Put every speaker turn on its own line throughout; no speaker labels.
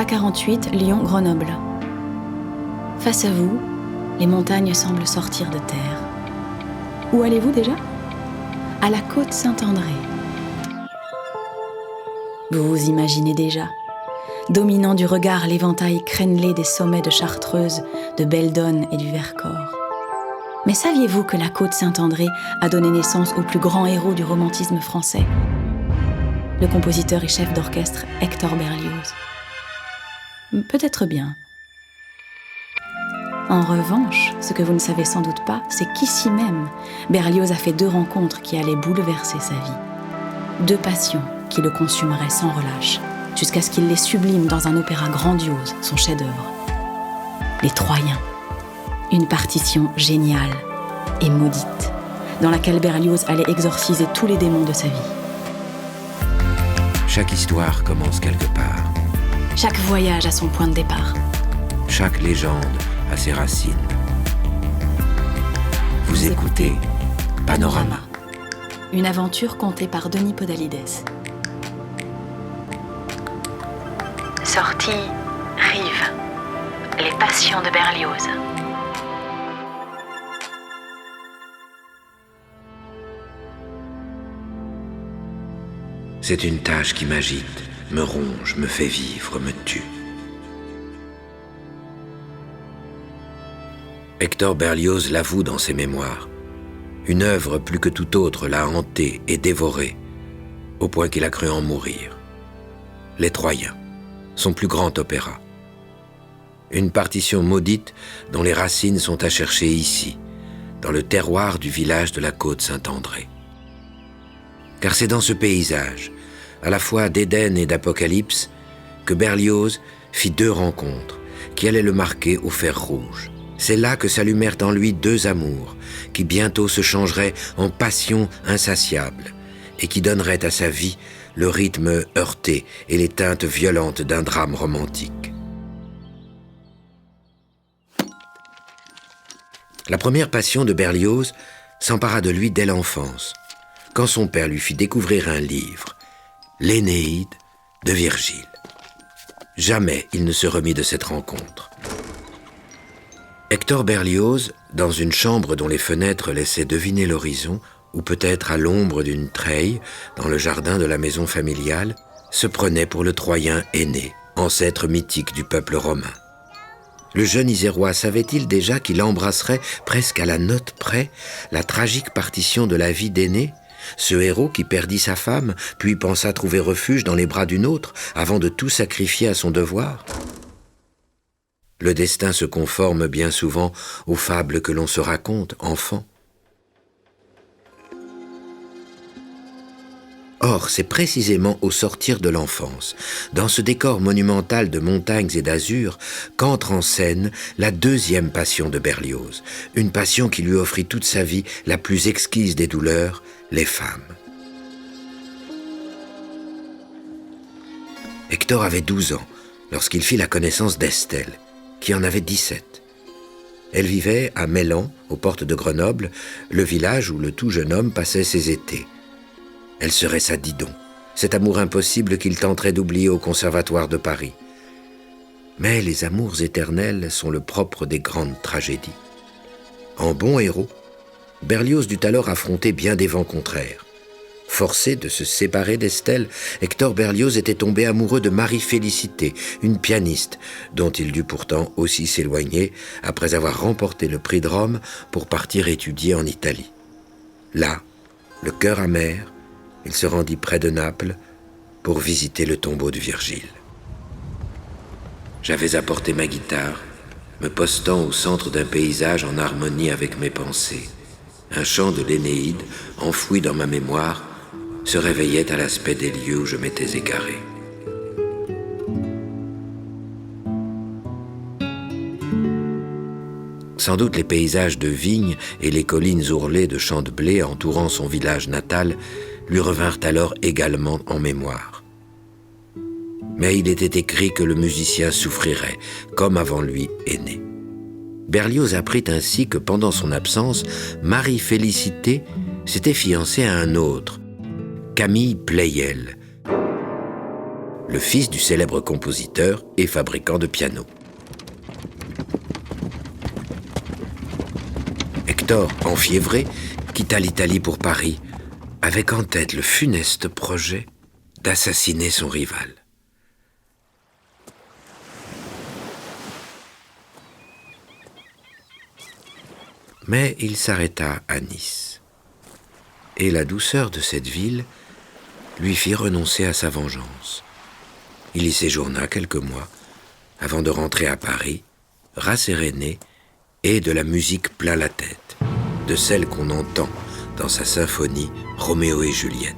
A48 Lyon-Grenoble. Face à vous, les montagnes semblent sortir de terre. Où allez-vous déjà ? À la côte Saint-André. Vous vous imaginez déjà, dominant du regard l'éventail crénelé des sommets de Chartreuse, de Beldonne et du Vercors. Mais saviez-vous que la côte Saint-André a donné naissance au plus grand héros du romantisme français, le compositeur et chef d'orchestre Hector Berlioz ? Peut-être bien. En revanche, ce que vous ne savez sans doute pas, c'est qu'ici même, Berlioz a fait 2 rencontres qui allaient bouleverser sa vie. 2 passions qui le consumeraient sans relâche, jusqu'à ce qu'il les sublime dans un opéra grandiose, son chef-d'œuvre. Les Troyens. Une partition géniale et maudite, dans laquelle Berlioz allait exorciser tous les démons de sa vie.
Chaque histoire commence quelque part.
Chaque voyage a son point de départ.
Chaque légende a ses racines. Vous écoutez Panorama.
Une aventure contée par Denis Podalides. Sortie Rive. Les passions de Berlioz.
C'est une tâche qui m'agite, me ronge, me fait vivre, me tue. Hector Berlioz l'avoue dans ses mémoires. Une œuvre plus que toute autre l'a hanté et dévoré, au point qu'il a cru en mourir. Les Troyens, son plus grand opéra. Une partition maudite dont les racines sont à chercher ici, dans le terroir du village de la côte Saint-André. Car c'est dans ce paysage, à la fois d'Éden et d'Apocalypse, que Berlioz fit 2 rencontres qui allaient le marquer au fer rouge. C'est là que s'allumèrent en lui 2 amours qui bientôt se changeraient en passion insatiable et qui donneraient à sa vie le rythme heurté et les teintes violentes d'un drame romantique. La première passion de Berlioz s'empara de lui dès l'enfance, quand son père lui fit découvrir un livre, l'Énéide de Virgile. Jamais il ne se remit de cette rencontre. Hector Berlioz, dans une chambre dont les fenêtres laissaient deviner l'horizon, ou peut-être à l'ombre d'une treille, dans le jardin de la maison familiale, se prenait pour le Troyen aîné, ancêtre mythique du peuple romain. Le jeune Isérois savait-il déjà qu'il embrasserait, presque à la note près, la tragique partition de la vie d'Énée, ce héros qui perdit sa femme, puis pensa trouver refuge dans les bras d'une autre, avant de tout sacrifier à son devoir ? Le destin se conforme bien souvent aux fables que l'on se raconte, enfant. Or, c'est précisément au sortir de l'enfance, dans ce décor monumental de montagnes et d'azur, qu'entre en scène la 2e passion de Berlioz, une passion qui lui offrit toute sa vie la plus exquise des douleurs, les femmes. Hector avait 12 ans lorsqu'il fit la connaissance d'Estelle, qui en avait 17. Elle vivait à Mélan, aux portes de Grenoble, le village où le tout jeune homme passait ses étés. Elle serait sa Didon, cet amour impossible qu'il tenterait d'oublier au Conservatoire de Paris. Mais les amours éternels sont le propre des grandes tragédies. En bon héros, Berlioz dut alors affronter bien des vents contraires. Forcé de se séparer d'Estelle, Hector Berlioz était tombé amoureux de Marie-Félicité, une pianiste, dont il dut pourtant aussi s'éloigner après avoir remporté le prix de Rome pour partir étudier en Italie. Là, le cœur amer, il se rendit près de Naples pour visiter le tombeau de Virgile. J'avais apporté ma guitare, me postant au centre d'un paysage en harmonie avec mes pensées. Un chant de l'Énéide, enfoui dans ma mémoire, se réveillait à l'aspect des lieux où je m'étais égaré. Sans doute les paysages de vignes et les collines ourlées de champs de blé entourant son village natal lui revinrent alors également en mémoire. Mais il était écrit que le musicien souffrirait, comme avant lui Énée. Berlioz apprit ainsi que pendant son absence, Marie-Félicité s'était fiancée à un autre, Camille Pleyel. le fils du célèbre compositeur et fabricant de pianos. Hector, enfiévré, quitta l'Italie pour Paris, avec en tête le funeste projet d'assassiner son rival. Mais il s'arrêta à Nice, et la douceur de cette ville lui fit renoncer à sa vengeance. Il y séjourna quelques mois avant de rentrer à Paris, rasséréné et de la musique plein la tête, de celle qu'on entend dans sa symphonie Roméo et Juliette.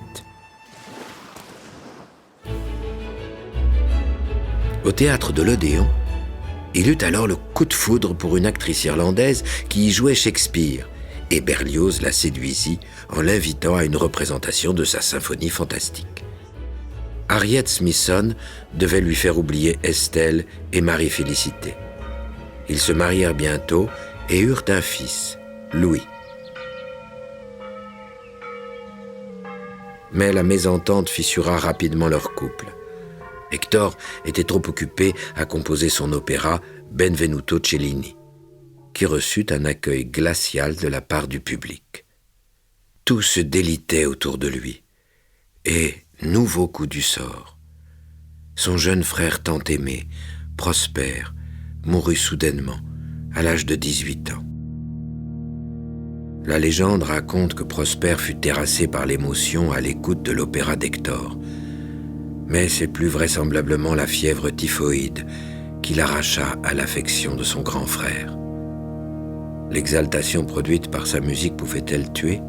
Au théâtre de l'Odéon, il eut alors le coup de foudre pour une actrice irlandaise qui y jouait Shakespeare, et Berlioz la séduisit en l'invitant à une représentation de sa symphonie fantastique. Harriet Smithson devait lui faire oublier Estelle et Marie-Félicité. Ils se marièrent bientôt et eurent un fils, Louis. Mais la mésentente fissura rapidement leur couple. Hector était trop occupé à composer son opéra Benvenuto Cellini, qui reçut un accueil glacial de la part du public. Tout se délitait autour de lui, et, nouveau coup du sort, son jeune frère tant aimé, Prosper, mourut soudainement, à l'âge de 18 ans. La légende raconte que Prosper fut terrassé par l'émotion à l'écoute de l'opéra d'Hector, mais c'est plus vraisemblablement la fièvre typhoïde qui l'arracha à l'affection de son grand frère. L'exaltation produite par sa musique pouvait-elle tuer ?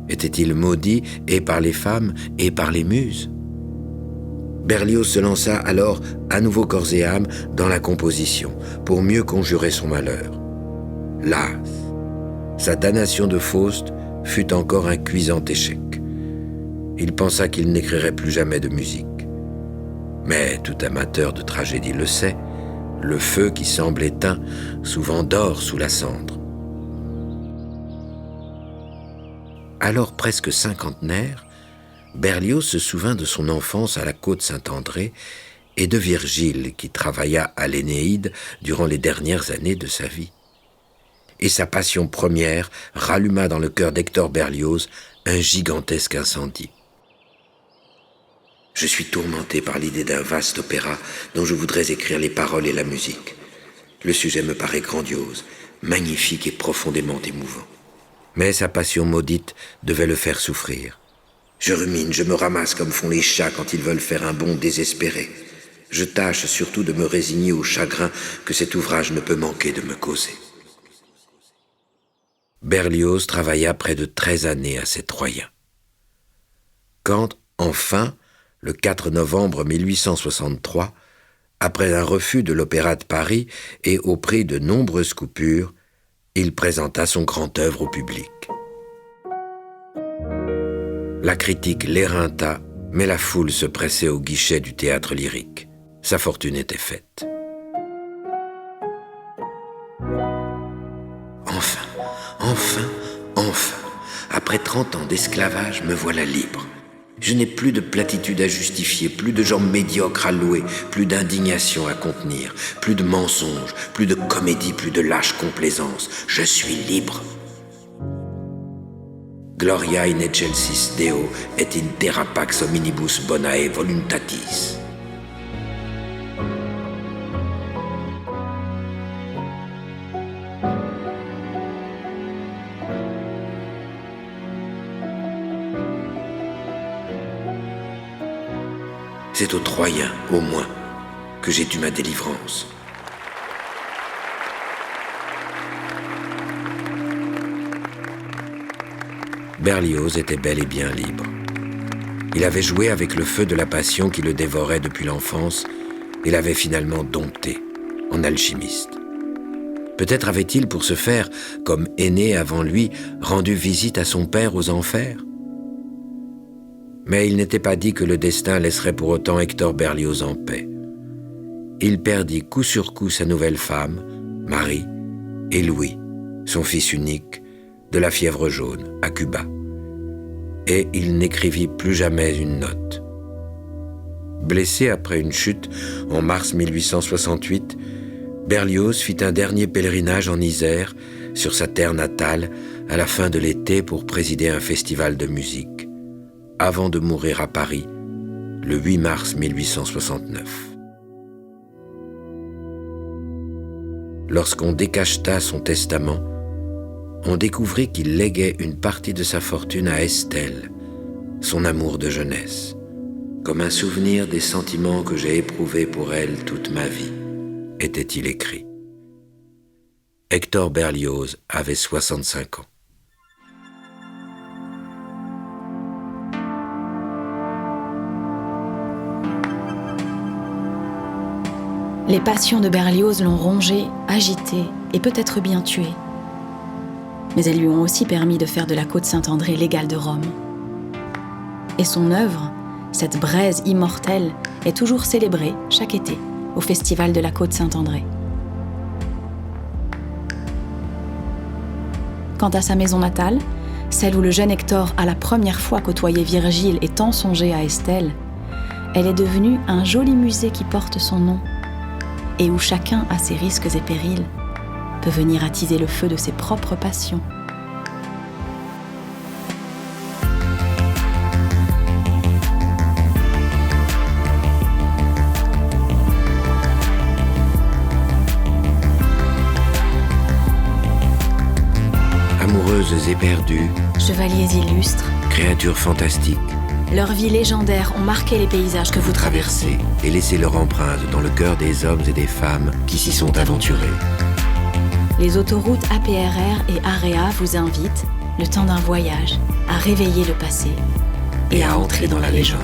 Était-il maudit et par les femmes et par les muses ? Berlioz se lança alors à nouveau corps et âme dans la composition pour mieux conjurer son malheur. Las, sa damnation de Faust fut encore un cuisant échec. Il pensa qu'il n'écrirait plus jamais de musique. Mais tout amateur de tragédie le sait, le feu qui semble éteint souvent dort sous la cendre. Alors presque cinquantenaire, Berlioz se souvint de son enfance à la Côte-Saint-André et de Virgile qui travailla à l'Énéide durant les dernières années de sa vie. Et sa passion première ralluma dans le cœur d'Hector Berlioz un gigantesque incendie. Je suis tourmenté par l'idée d'un vaste opéra dont je voudrais écrire les paroles et la musique. Le sujet me paraît grandiose, magnifique et profondément émouvant. Mais sa passion maudite devait le faire souffrir. Je rumine, je me ramasse comme font les chats quand ils veulent faire un bond désespéré. Je tâche surtout de me résigner au chagrin que cet ouvrage ne peut manquer de me causer. Berlioz travailla près de 13 années à ses Troyens. Quand, enfin, le 4 novembre 1863, après un refus de l'Opéra de Paris et au prix de nombreuses coupures, il présenta son grand œuvre au public. La critique l'éreinta, mais la foule se pressait au guichet du théâtre lyrique. Sa fortune était faite. Enfin, après 30 ans d'esclavage, me voilà libre. Je n'ai plus de platitude à justifier, plus de gens médiocres à louer, plus d'indignation à contenir, plus de mensonges, plus de comédie, plus de lâche complaisance. Je suis libre. Gloria in excelsis Deo et in terra pax hominibus bonae voluntatis. C'est aux Troyens, au moins, que j'ai dû ma délivrance. Berlioz était bel et bien libre. Il avait joué avec le feu de la passion qui le dévorait depuis l'enfance et l'avait finalement dompté, en alchimiste. Peut-être avait-il, pour ce faire, comme Énée avant lui, rendu visite à son père aux enfers. Mais il n'était pas dit que le destin laisserait pour autant Hector Berlioz en paix. Il perdit coup sur coup sa nouvelle femme, Marie, et Louis, son fils unique, de la fièvre jaune, à Cuba. Et il n'écrivit plus jamais une note. Blessé après une chute en mars 1868, Berlioz fit un dernier pèlerinage en Isère, sur sa terre natale, à la fin de l'été pour présider un festival de musique, avant de mourir à Paris, le 8 mars 1869. Lorsqu'on décacheta son testament, on découvrit qu'il léguait une partie de sa fortune à Estelle, son amour de jeunesse, comme un souvenir des sentiments que j'ai éprouvés pour elle toute ma vie, était-il écrit. Hector Berlioz avait 65 ans.
Les passions de Berlioz l'ont rongé, agité et peut-être bien tué. Mais elles lui ont aussi permis de faire de la Côte-Saint-André l'égale de Rome. Et son œuvre, cette braise immortelle, est toujours célébrée chaque été au Festival de la Côte-Saint-André. Quant à sa maison natale, celle où le jeune Hector a la première fois côtoyé Virgile et tant songé à Estelle, elle est devenue un joli musée qui porte son nom et où chacun, à ses risques et périls, peut venir attiser le feu de ses propres passions.
Amoureuses et perdues,
Chevaliers illustres,
créatures fantastiques,
leurs vies légendaires ont marqué les paysages que vous traversez.
et laissé leur empreinte dans le cœur des hommes et des femmes qui s'y sont aventurés.
Les autoroutes APRR et AREA vous invitent, le temps d'un voyage, à réveiller le passé et à entrer dans la légende.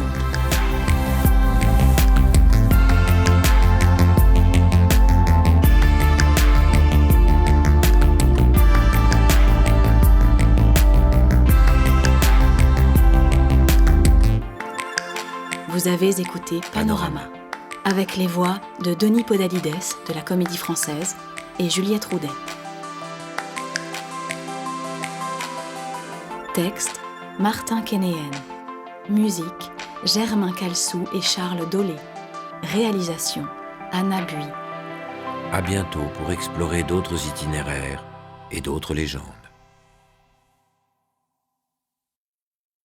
Vous avez écouté Panorama, avec les voix de Denis Podalides de la Comédie Française et Juliette Roudet. Texte, Martin Kénéen. Musique, Germain Calsou et Charles Dolé. Réalisation, Anna Bui.
À bientôt pour explorer d'autres itinéraires et d'autres légendes.